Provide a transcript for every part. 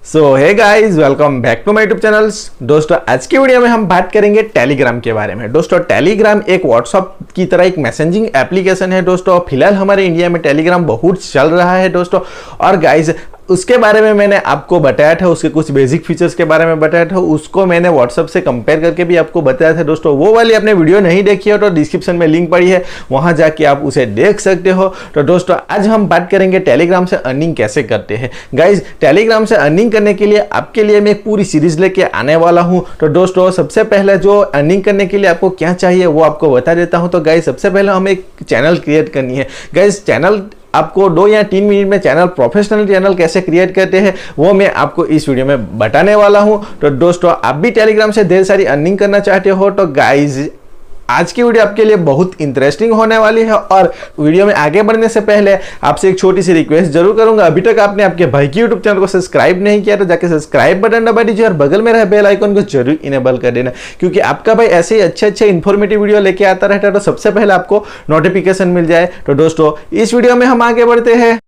So hey guys, welcome back to my YouTube channels. दोस्तों, आज की वीडियो में हम बात करेंगे टेलीग्राम के बारे में। दोस्तों, टेलीग्राम एक व्हाट्सअप की तरह एक मैसेजिंग एप्लीकेशन है। दोस्तों, फिलहाल हमारे इंडिया में टेलीग्राम बहुत चल रहा है दोस्तों। और गाइस, उसके बारे में मैंने आपको बताया था, उसके कुछ बेसिक फीचर्स के बारे में बताया था, उसको मैंने व्हाट्सअप से कंपेयर करके भी आपको बताया था दोस्तों। वो वाली आपने वीडियो नहीं देखी हो तो डिस्क्रिप्शन में लिंक पड़ी है, वहां जाके आप उसे देख सकते हो। तो दोस्तों, आज हम बात करेंगे टेलीग्राम से अर्निंग कैसे करते हैं। गाइज, टेलीग्राम से अर्निंग करने के लिए आपके लिए मैं एक पूरी सीरीज लेके आने वाला हूं। तो दोस्तों, सबसे पहले जो अर्निंग करने के लिए आपको क्या चाहिए वो आपको बता देता हूं। तो गाइज, सबसे पहले हमें एक चैनल क्रिएट करनी है। गाइज, चैनल आपको 2 या 3 मिनट में चैनल, प्रोफेशनल चैनल कैसे क्रिएट करते हैं वो मैं आपको इस वीडियो में बताने वाला हूं। तो दोस्तों, आप भी टेलीग्राम से ढेर सारी अर्निंग करना चाहते हो तो गाइज, आज की वीडियो आपके लिए बहुत इंटरेस्टिंग होने वाली है। और वीडियो में आगे बढ़ने से पहले आपसे एक छोटी सी रिक्वेस्ट जरूर करूंगा। अभी तक आपने आपके भाई की यूट्यूब चैनल को सब्सक्राइब नहीं किया तो जाके सब्सक्राइब बटन दबा दीजिए और बगल में रहे बेल आइकन को जरूर इनेबल कर देना, क्योंकि आपका भाई ऐसे ही अच्छे इन्फॉर्मेटिव वीडियो लेके आता रहता है तो सबसे पहले आपको नोटिफिकेशन मिल जाए। तो दोस्तों, इस वीडियो में हम आगे बढ़ते हैं।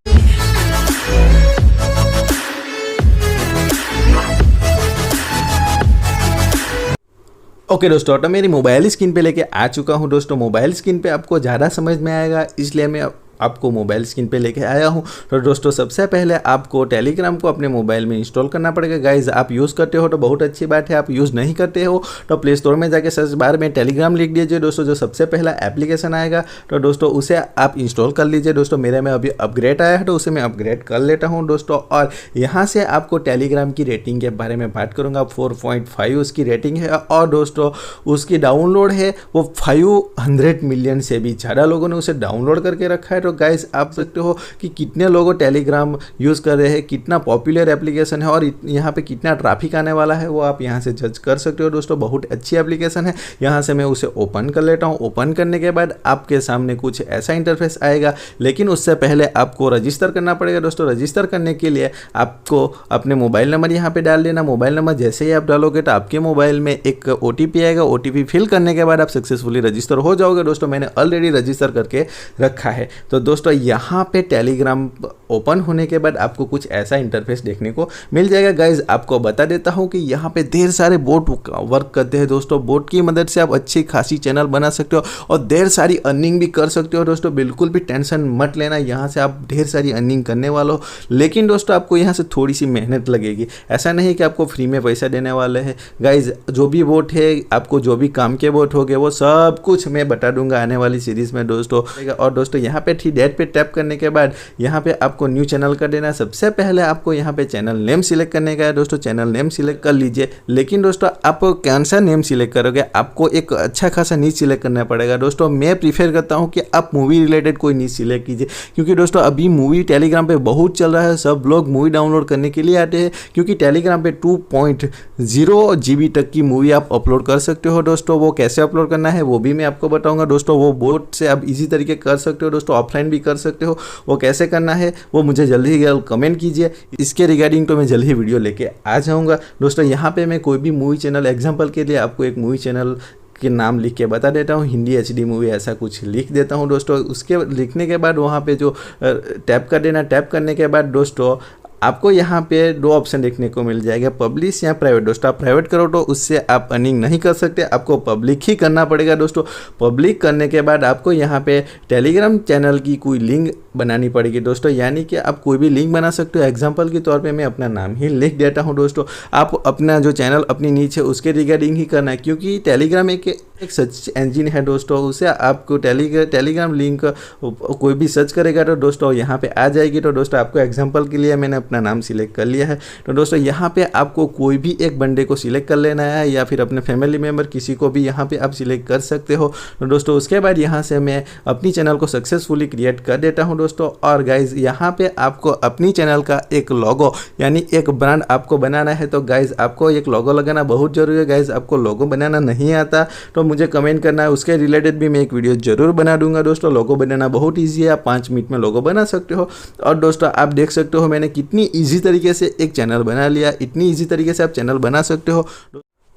ओके दोस्तों, तो मेरी मोबाइल स्क्रीन पे लेके आ चुका हूँ। दोस्तों, मोबाइल स्क्रीन पे आपको ज़्यादा समझ में आएगा, इसलिए मैं आपको मोबाइल स्क्रीन पे लेके आया हूँ। तो दोस्तों, सबसे पहले आपको टेलीग्राम को अपने मोबाइल में इंस्टॉल करना पड़ेगा। गाइज, आप यूज़ करते हो तो बहुत अच्छी बात है, आप यूज़ नहीं करते हो तो प्ले स्टोर में जाके सर्च बार में टेलीग्राम लिख दीजिए दोस्तों। जो सबसे पहला एप्लीकेशन आएगा तो दोस्तों उसे आप इंस्टॉल कर लीजिए। दोस्तों, मेरे में अभी अपग्रेड आया है तो उसे मैं अपग्रेड कर लेता हूँ दोस्तों। और यहाँ से आपको टेलीग्राम की रेटिंग के बारे में बात करूँगा। 4.5 उसकी रेटिंग है और दोस्तों उसकी डाउनलोड है वो 500 मिलियन से भी ज़्यादा लोगों ने उसे डाउनलोड करके रखा है। तो गाइज, आप सकते हो कि कितने लोग टेलीग्राम यूज़ कर रहे हैं, कितना पॉपुलर एप्लीकेशन है और यहाँ पे कितना ट्रैफिक आने वाला है वो आप यहाँ से जज कर सकते हो दोस्तों। बहुत अच्छी एप्लीकेशन है। यहाँ से मैं उसे ओपन कर लेता हूँ। ओपन करने के बाद आपके सामने कुछ ऐसा इंटरफेस आएगा, लेकिन उससे पहले आपको रजिस्टर करना पड़ेगा दोस्तों। रजिस्टर करने के लिए आपको अपने मोबाइल नंबर यहाँ पे डाल देना। मोबाइल नंबर जैसे ही आप डालोगे तो आपके मोबाइल में एक OTP आएगा। OTP फिल करने के बाद आप सक्सेसफुली रजिस्टर हो जाओगे दोस्तों। मैंने ऑलरेडी रजिस्टर करके रखा है। तो दोस्तों, यहाँ पे टेलीग्राम ओपन होने के बाद आपको कुछ ऐसा इंटरफेस देखने को मिल जाएगा। गाइज, आपको बता देता हूँ कि यहाँ पे ढेर सारे बोट वर्क करते हैं दोस्तों। बोट की मदद से आप अच्छी खासी चैनल बना सकते हो और ढेर सारी अर्निंग भी कर सकते हो दोस्तों। बिल्कुल भी टेंशन मत लेना, यहाँ से आप ढेर सारी अर्निंग करने वाले हो। लेकिन दोस्तों, आपको यहाँ से थोड़ी सी मेहनत लगेगी। ऐसा नहीं कि आपको फ्री में पैसा देने वाले हैं। गाइज, जो भी बोट है, आपको जो भी काम के बोट हो गए वो सब कुछ मैं बता दूंगा आने वाली सीरीज में दोस्तों। और दोस्तों, यहाँ पे 3 डैट पे टैप करने के बाद यहाँ पे आपको न्यू चैनल कर देना है। सबसे पहले आपको यहाँ पे चैनल नेम सिलेक्ट करने का है दोस्तों। चैनल नेम सिलेक्ट कर लीजिए। लेकिन दोस्तों, आप कौन सा नेम सिलेक्ट करोगे, आपको एक अच्छा खासा नीच सिलेक्ट करना पड़ेगा दोस्तों। मैं प्रीफर करता हूँ कि आप मूवी रिलेटेड कोई नीच सिलेक्ट कीजिए, क्योंकि दोस्तों अभी मूवी टेलीग्राम पे बहुत चल रहा है। सब लोग मूवी डाउनलोड करने के लिए आते हैं, क्योंकि टेलीग्राम पे 2.0 GB तक की मूवी आप अपलोड कर सकते हो दोस्तों। वो कैसे अपलोड करना है वो भी मैं आपको बताऊँगा दोस्तों। वो बोट से आप ईजी तरीके कर सकते हो दोस्तों, ऑफलाइन भी कर सकते हो। वो कैसे करना है वो मुझे जल्दी ही कमेंट कीजिए। इसके रिगार्डिंग तो मैं जल्दी ही वीडियो लेके आ जाऊंगा दोस्तों। यहाँ पे मैं कोई भी मूवी चैनल, एग्जांपल के लिए आपको एक मूवी चैनल के नाम लिख के बता देता हूँ। हिंदी HD मूवी ऐसा कुछ लिख देता हूँ दोस्तों। उसके लिखने के बाद वहाँ पे जो टैप कर देना। टैप करने के बाद दोस्तों आपको यहाँ पे 2 ऑप्शन देखने को मिल जाएगा, पब्लिश या प्राइवेट। दोस्तों, आप प्राइवेट करो तो उससे आप अर्निंग नहीं कर सकते, आपको पब्लिक ही करना पड़ेगा दोस्तों। पब्लिक करने के बाद आपको यहाँ पे टेलीग्राम चैनल की कोई लिंक बनानी पड़ेगी दोस्तों। यानी कि आप कोई भी लिंक बना सकते हो। एग्जांपल के तौर पे मैं अपना नाम ही लिख देता हूँ दोस्तों। आप अपना जो चैनल अपनी नीचे उसके रिगार्डिंग ही करना है, क्योंकि टेलीग्राम एक सर्च इंजन है दोस्तों। उसे आपको टेलीग्राम लिंक कोई भी सर्च करेगा तो दोस्तों यहाँ पे आ जाएगी। तो दोस्तों, आपको एग्जांपल के लिए मैंने अपना नाम सिलेक्ट कर लिया है। तो दोस्तों, यहाँ पे आपको कोई भी एक बंदे को सिलेक्ट कर लेना है, या फिर अपने फैमिली मेम्बर किसी को भी यहाँ पे आप सिलेक्ट कर सकते हो। तो दोस्तों, उसके बाद यहाँ से मैं अपनी चैनल को सक्सेसफुली क्रिएट कर देता हूँ दोस्तों। और गाइज, यहाँ पे आपको अपनी चैनल का एक लोगो यानी एक ब्रांड आपको बनाना है। तो गाइज, आपको एक लोगो लगाना बहुत जरूरी है। गाइज, आपको लोगो बनाना नहीं आता तो मुझे कमेंट करना है, उसके रिलेटेड भी मैं एक वीडियो जरूर बना दूंगा दोस्तों। लोगो बनाना बहुत ईजी है, आप 5 मिनट में लोगो बना सकते हो। और दोस्तों, आप देख सकते हो मैंने कितनी ईजी तरीके से एक चैनल बना लिया। इतनी ईजी तरीके से आप चैनल बना सकते हो।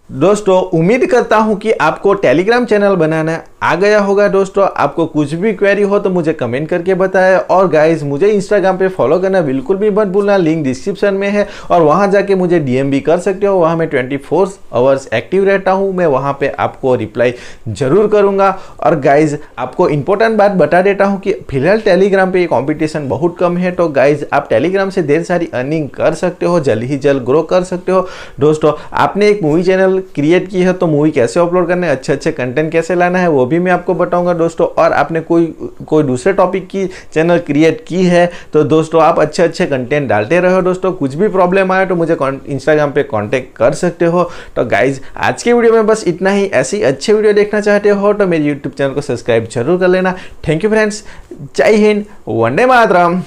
दोस्तों, उम्मीद करता हूं कि आपको टेलीग्राम चैनल बनाना आ गया होगा दोस्तों। आपको कुछ भी क्वेरी हो तो मुझे कमेंट करके बताएं। और गाइज मुझे इंस्टाग्राम पे फॉलो करना बिल्कुल भी मत भूलना, लिंक डिस्क्रिप्शन में है और वहां जाके मुझे डीएम भी कर सकते हो। वहां मैं 24 आवर्स एक्टिव रहता हूं, मैं वहां पे आपको रिप्लाई जरूर करूंगा। और गाइज आपको इंपॉर्टेंट बात बता देता हूं कि फिलहाल टेलीग्राम पे ये कंपटीशन बहुत कम है, तो गाइज आप टेलीग्राम से ढेर सारी अर्निंग कर सकते हो, जल्द ही जल्द ग्रो कर सकते हो। दोस्तों आपने एक मूवी चैनल क्रिएट की है तो मूवी कैसे अपलोड करना है, अच्छे अच्छे कंटेंट कैसे लाना है वो भी मैं आपको बताऊंगा दोस्तों। और आपने कोई दूसरे टॉपिक की चैनल क्रिएट की है तो दोस्तों आप अच्छे अच्छे कंटेंट डालते रहो दोस्तों। कुछ भी प्रॉब्लम आए तो मुझे इंस्टाग्राम पे कांटेक्ट कर सकते हो। तो गाइज आज के वीडियो में बस इतना ही। ऐसी अच्छे वीडियो देखना चाहते हो तो मेरे यूट्यूब चैनल को सब्सक्राइब जरूर कर लेना। थैंक यू फ्रेंड्स, जय हिंद, वंदे मातरम।